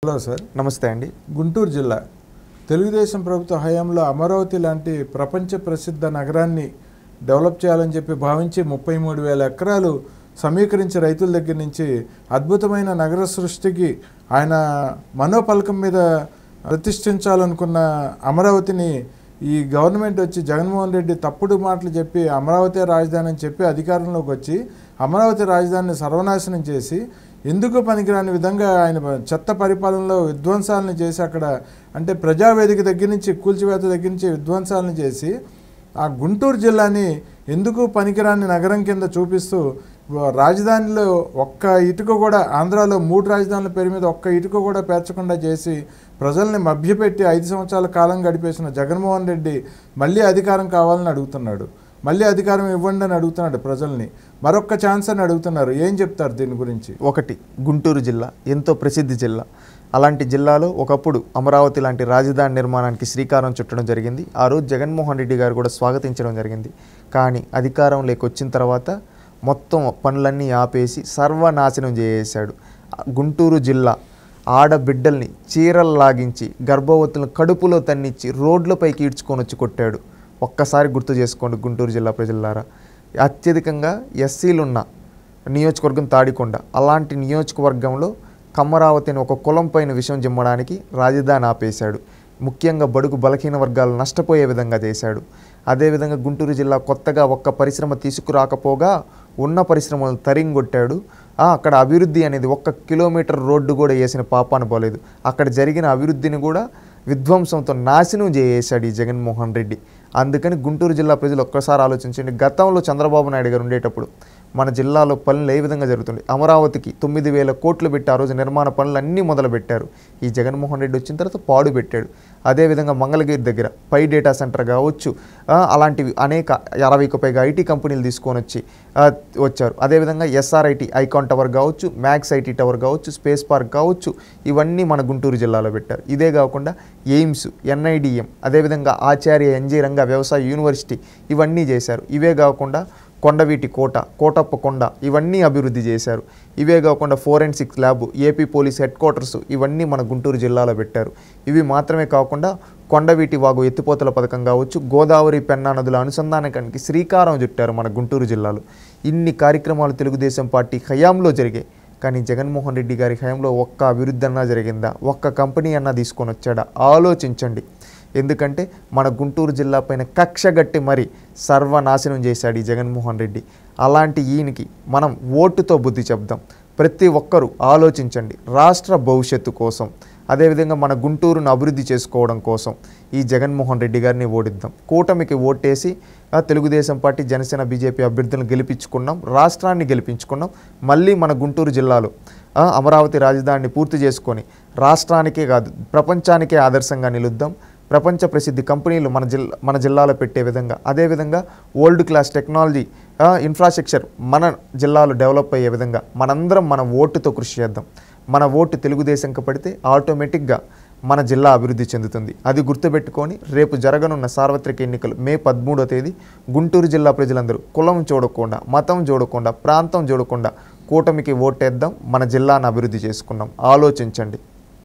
Hello sir, నమస్తే అండి. గుంటూరు జిల్లా తెలుగుదేశం ప్రభుత్వ హయాంలో అమరావతి లాంటి ప్రపంచ ప్రసిద్ధ నగరాన్ని డెవలప్ చేయాలని చెప్పి భావించి 33,000 ఎకరాలు సమీకరించి రైతుల దగ్గర నుంచి అద్భుతమైన నగర సృష్టికి ఆయన మనోపలకం మీద ప్రతిష్ఠించాలనుకున్న అమరావతిని ఈ గవర్నమెంట్ వచ్చి జగన్మోహన్ రెడ్డి తప్పుడు మాటలు చెప్పి అమరావతి రాజధాని అని చెప్పి అధికారంలోకి వచ్చి అమరావతి రాజధానిని సర్వనాశనం చేసి ఎందుకు పనికిరాని విధంగా ఆయన చెత్త పరిపాలనలో విధ్వంసాలను చేసి అక్కడ అంటే ప్రజావేదిక దగ్గర నుంచి కూల్చివేత దగ్గర నుంచి విధ్వంసాలను చేసి ఆ గుంటూరు జిల్లాని ఎందుకు పనికిరాని నగరం కింద చూపిస్తూ రాజధానిలో ఒక్క ఇటుక కూడా ఆంధ్రాలో 3 రాజధానుల పేరు మీద ఒక్క ఇటుక కూడా పేర్చకుండా చేసి ప్రజల్ని మభ్యపెట్టి 5 సంవత్సరాల కాలం గడిపేసిన జగన్మోహన్ రెడ్డి మళ్ళీ అధికారం కావాలని అడుగుతున్నాడు. మళ్ళీ అధికారం ఇవ్వండి అని అడుగుతున్నాడు ప్రజల్ని. మరొక్క ఛాన్స్ అని అడుగుతున్నారు. ఏం చెప్తారు దీని గురించి? ఒకటి, గుంటూరు జిల్లా ఎంతో ప్రసిద్ధి జిల్లా. అలాంటి జిల్లాలో ఒకప్పుడు అమరావతి లాంటి రాజధాని నిర్మాణానికి శ్రీకారం చుట్టడం జరిగింది. ఆ రోజు జగన్మోహన్ రెడ్డి గారు కూడా స్వాగతించడం జరిగింది. కానీ అధికారంలోకి వచ్చిన తర్వాత మొత్తం పనులన్నీ ఆపేసి సర్వనాశనం చేసేశాడు. గుంటూరు జిల్లా ఆడబిడ్డల్ని చీరలు లాగించి గర్భవతులను కడుపులో తన్నిచ్చి రోడ్లపైకి ఈడ్చుకొని వచ్చి కొట్టాడు. ఒక్కసారి గుర్తు చేసుకోండి గుంటూరు జిల్లా ప్రజలారా. అత్యధికంగా ఎస్సీలున్న నియోజకవర్గం తాడికొండ. అలాంటి నియోజకవర్గంలో కమ్మరావతిని ఒక కులం పైన విషం జిమ్మడానికి రాజధాని ఆపేశాడు. ముఖ్యంగా బడుగు బలహీన వర్గాలు నష్టపోయే విధంగా చేశాడు. అదేవిధంగా గుంటూరు జిల్లా కొత్తగా ఒక్క పరిశ్రమ తీసుకురాకపోగా ఉన్న పరిశ్రమలను తరింగొట్టాడు. అక్కడ అభివృద్ధి అనేది 1 కిలోమీటర్ రోడ్డు కూడా వేసిన పాపాన పోలేదు. అక్కడ జరిగిన అభివృద్ధిని కూడా విధ్వంసంతో నాశనం చేసేశాడు ఈ జగన్మోహన్ రెడ్డి. అందుకని గుంటూరు జిల్లా ప్రజలు ఒక్కసారి ఆలోచించండి. గతంలో చంద్రబాబు నాయుడు గారు ఉండేటప్పుడు మన జిల్లాలో పనులు ఏ విధంగా జరుగుతుంది? అమరావతికి 9,000 కోట్లు పెట్టి ఆ రోజు నిర్మాణ పనులు అన్నీ మొదలుపెట్టారు. ఈ జగన్మోహన్ రెడ్డి వచ్చిన తర్వాత పాడు పెట్టాడు. అదేవిధంగా మంగళగిరి దగ్గర పై డేటా సెంటర్ కావచ్చు, అలాంటివి అనేక 60కు పైగా ఐటీ కంపెనీలు తీసుకొని వచ్చారు. అదేవిధంగా ఎస్ఆర్ఐటీ ఐకాన్ టవర్ కావచ్చు, మ్యాక్స్ ఐటీ టవర్ కావచ్చు, స్పేస్ పార్క్ కావచ్చు, ఇవన్నీ మన గుంటూరు జిల్లాలో పెట్టారు. ఇదే కాకుండా ఎయిమ్స్, ఎన్ఐడిఎం, అదేవిధంగా ఆచార్య ఎన్జీ రంగ వ్యవసాయ యూనివర్సిటీ ఇవన్నీ చేశారు. ఇవే కాకుండా కొండవీటి కోట, కోటప్ప కొండ ఇవన్నీ అభివృద్ధి చేశారు. ఇవే కాకుండా forensic lab, AP police head quarters ఇవన్నీ మన గుంటూరు జిల్లాలో పెట్టారు. ఇవి మాత్రమే కాకుండా కొండవీటి వాగు ఎత్తిపోతల పథకం కావచ్చు, గోదావరి పెన్నా నదుల అనుసంధానానికి శ్రీకారం చుట్టారు మన గుంటూరు జిల్లాలో. ఇన్ని కార్యక్రమాలు తెలుగుదేశం పార్టీ హయాంలో జరిగాయి. కానీ జగన్మోహన్ రెడ్డి గారి హయాంలో ఒక్క అభివృద్ధి అన్నా జరిగిందా? ఒక్క కంపెనీ అన్నా తీసుకొని వచ్చాడా? ఆలోచించండి. ఎందుకంటే మన గుంటూరు జిల్లా పైన కక్షగట్టి మరి సర్వనాశనం చేశాడు ఈ జగన్మోహన్ రెడ్డి. అలాంటి ఈయనకి మనం ఓటుతో బుద్ధి చెప్దాం. ప్రతి ఒక్కరూ ఆలోచించండి. రాష్ట్ర భవిష్యత్తు కోసం, అదేవిధంగా మన గుంటూరును అభివృద్ధి చేసుకోవడం కోసం ఈ జగన్మోహన్ రెడ్డి గారిని ఓడిద్దాం. కూటమికి ఓటేసి తెలుగుదేశం పార్టీ, జనసేన, బీజేపీ అభ్యర్థులను గెలిపించుకున్నాం, రాష్ట్రాన్ని గెలిపించుకున్నాం. మళ్ళీ మన గుంటూరు జిల్లాలో అమరావతి రాజధానిని పూర్తి చేసుకొని రాష్ట్రానికే కాదు ప్రపంచానికే ఆదర్శంగా నిలుద్దాం. ప్రపంచ ప్రసిద్ధి కంపెనీలు మన జిల్లాలో పెట్టే విధంగా, అదేవిధంగా వరల్డ్ క్లాస్ టెక్నాలజీ ఇన్ఫ్రాస్ట్రక్చర్ మన జిల్లాలో డెవలప్ అయ్యే విధంగా మనందరం మన ఓటుతో కృషి చేద్దాం. మన ఓటు తెలుగుదేశంకి పడితే ఆటోమేటిక్గా మన జిల్లా అభివృద్ధి చెందుతుంది. అది గుర్తుపెట్టుకొని రేపు జరగనున్న సార్వత్రిక ఎన్నికలు మే 13వ తేదీ గుంటూరు జిల్లా ప్రజలందరూ కులం చూడకుండా, మతం చూడకుండా, ప్రాంతం చూడకుండా కూటమికి ఓటేద్దాం. మన జిల్లాను అభివృద్ధి చేసుకున్నాం. ఆలోచించండి.